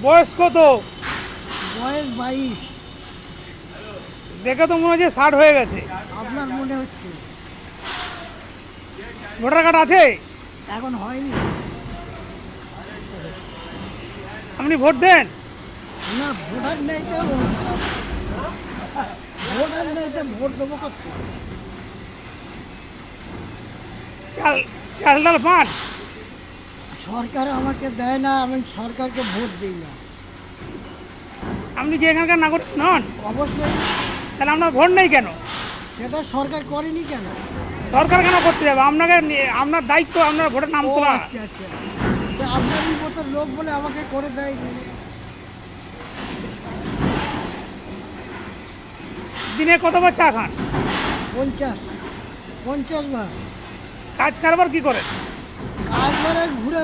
বয়স কত? বয়স 22। দেখে তো মনে হচ্ছে 60 হয়ে গেছে। আপনার মনে হচ্ছে? ভোটার কার্ড আছে? এখন হয়নি। আপনি ভোট দেন? না, ভোটার নেই তো। ভোটার নেই তো ভোট দেবো করতে। চাল চাল ডাল পান? সরকার আমাকে দেয় না, আমি সরকারকে ভোট দিই না। আপনি কি এখানকার নাগরিক নন? অবশ্যই। তাহলে আপনার ভোট নেই কেন? সেটা সরকার করেনি কেন? সরকার কেন করতে যাবে? আপনার দায়িত্ব আপনার ভোটের নাম ও তোলা। আচ্ছা আচ্ছা, তো আপনারই মতো লোক বলে আমাকে করে দেয়নি। দিনে কতবার চা খান? 50 বার। কাজ কারবার কি করেন? কাজ করে ঘুরে